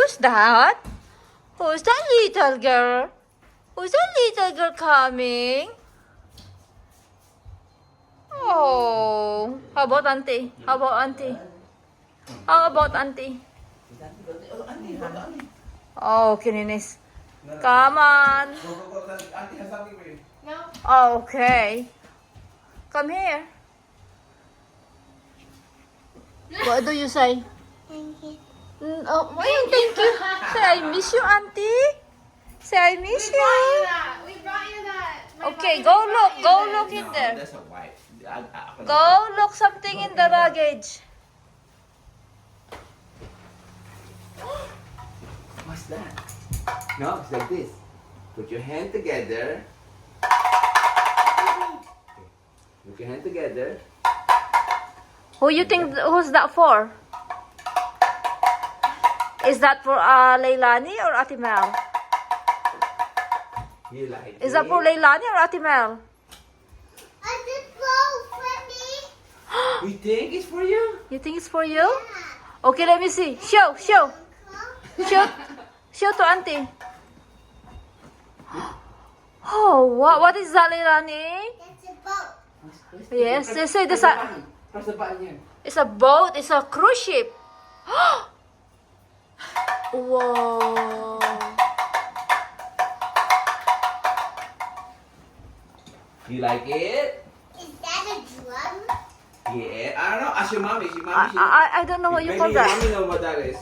Who's that? Who's that little girl? Who's that little girl coming? Oh, how about auntie? How about auntie? How about auntie? Oh, kininis. Come on. Auntie has something for you. Oh, okay. Come here. What do you say? Oh, thank you. Say, I miss you, auntie. Say, I miss you. We brought you that. Okay, go look. Go look in No, there. that's a wife. Go look something in the luggage. What's that? No, it's like this. Put your hand together. Put your hand together. Who you think? Who's that for? Is that for Leilani or Ate Mel? You like Is that for Leilani or Ate Mel? I did both for me. You think it's for you? You think it's for you? Okay, let me see. Show. Show to auntie. Oh, what is that, Leilani? That's a boat. Yes, they say Press this. the button. Press the button here. It's a boat. It's a cruise ship. Whoa. You like it? Is that a drum? Yeah. I don't know. Ask your mommy. I don't know what you call Maybe your that. mommy know what that is.